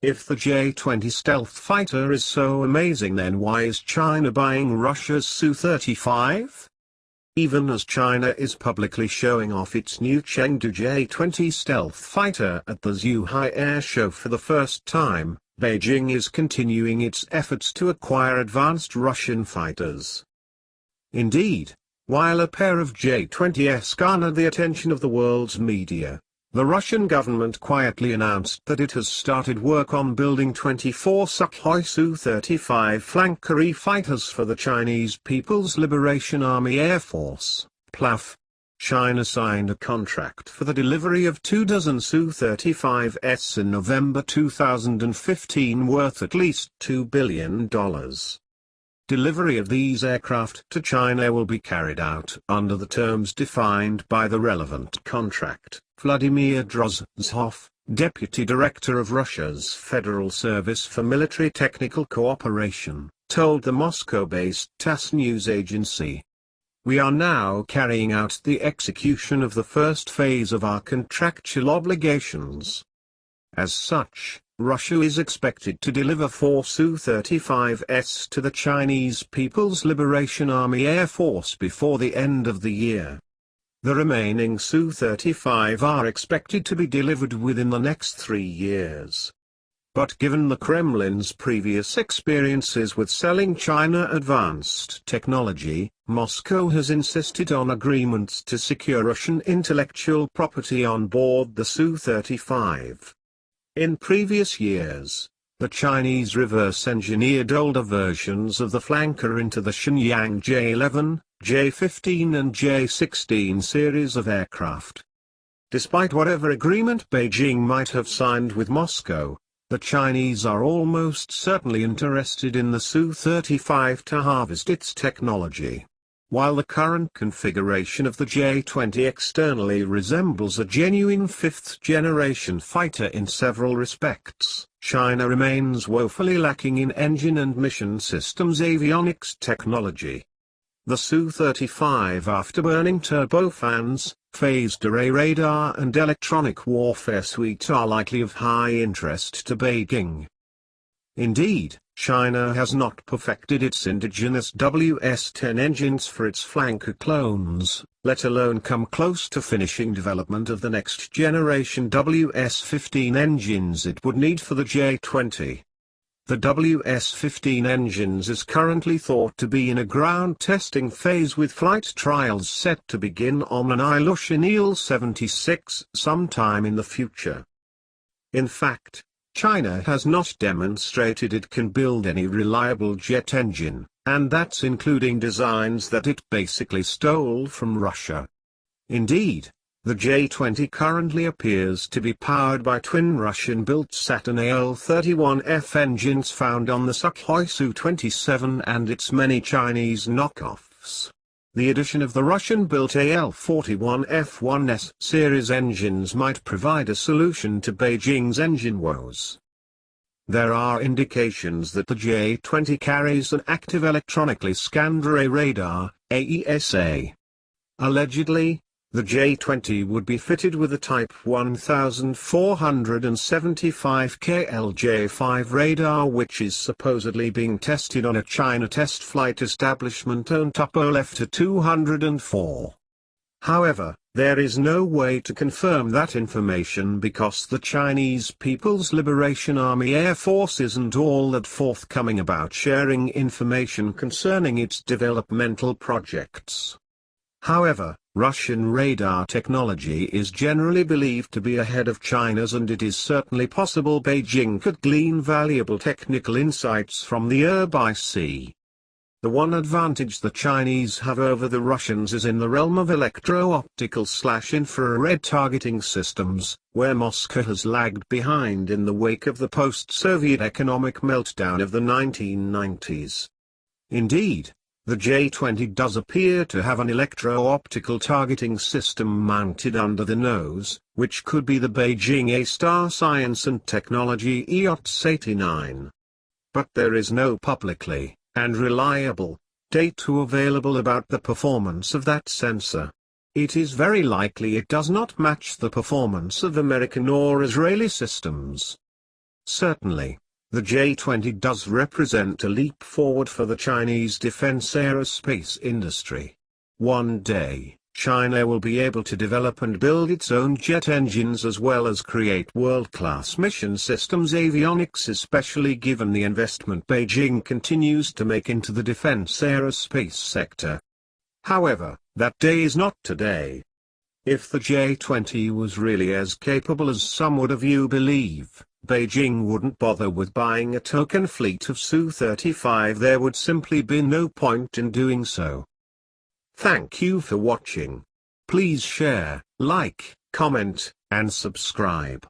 If the J-20 stealth fighter is so amazing, then why is China buying Russia's Su-35? Even as China is publicly showing off its new Chengdu J-20 stealth fighter at the Zhuhai Air Show for the first time, Beijing is continuing its efforts to acquire advanced Russian fighters. Indeed, while a pair of J-20s garnered the attention of the world's media, the Russian government quietly announced that it has started work on building 24 Sukhoi Su-35 flanker fighters for the Chinese People's Liberation Army Air Force, PLAF. China signed a contract for the delivery of 24 Su-35s in November 2015 worth at least $2 billion. Delivery of these aircraft to China will be carried out under the terms defined by the relevant contract. Vladimir Drozdov, Deputy Director of Russia's Federal Service for Military Technical Cooperation, told the Moscow-based TASS news agency. We are now carrying out the execution of the first phase of our contractual obligations. As such, Russia is expected to deliver 4 Su-35s to the Chinese People's Liberation Army Air Force before the end of the year. The remaining Su-35 are expected to be delivered within the next 3 years. But given the Kremlin's previous experiences with selling China advanced technology, Moscow has insisted on agreements to secure Russian intellectual property on board the Su-35. In previous years, the Chinese reverse-engineered older versions of the flanker into the Shenyang J-11, J-15 and J-16 series of aircraft. Despite whatever agreement Beijing might have signed with Moscow, the Chinese are almost certainly interested in the Su-35 to harvest its technology. While the current configuration of the J-20 externally resembles a genuine fifth-generation fighter in several respects, China remains woefully lacking in engine and mission systems avionics technology. The Su-35 afterburning turbofans, phased array radar and electronic warfare suite are likely of high interest to Beijing. Indeed, China has not perfected its indigenous WS-10 engines for its flanker clones, let alone come close to finishing development of the next generation WS-15 engines it would need for the J-20. The WS-15 engines is currently thought to be in a ground testing phase with flight trials set to begin on an Ilyushin Il-76 sometime in the future. In fact, China has not demonstrated it can build any reliable jet engine, and that's including designs that it basically stole from Russia. Indeed, the J-20 currently appears to be powered by twin Russian-built Saturn AL-31F engines found on the Sukhoi Su-27 and its many Chinese knockoffs. The addition of the Russian-built AL-41F-1S series engines might provide a solution to Beijing's engine woes. There are indications that the J-20 carries an active electronically scanned array radar, AESA. Allegedly, the J-20 would be fitted with a Type 1475 KLJ-5 radar, which is supposedly being tested on a China test flight establishment on Tupolev 204. However, there is no way to confirm that information because the Chinese People's Liberation Army Air Force isn't all that forthcoming about sharing information concerning its developmental projects. However, Russian radar technology is generally believed to be ahead of China's, and it is certainly possible Beijing could glean valuable technical insights from the air by sea. The one advantage the Chinese have over the Russians is in the realm of electro-optical/infrared targeting systems, where Moscow has lagged behind in the wake of the post-Soviet economic meltdown of the 1990s. Indeed, the J-20 does appear to have an electro-optical targeting system mounted under the nose, which could be the Beijing A-Star Science and Technology EOTS-89. But there is no publicly and reliable data available about the performance of that sensor. It is very likely it does not match the performance of American or Israeli systems. Certainly, the J-20 does represent a leap forward for the Chinese defense aerospace industry. One day, China will be able to develop and build its own jet engines as well as create world-class mission systems avionics, especially given the investment Beijing continues to make into the defense aerospace sector. However, that day is not today. If the J-20 was really as capable as some would have you believe, Beijing wouldn't bother with buying a token fleet of Su-35. There would simply be no point in doing so. Thank you for watching. Please share, like, comment, and subscribe.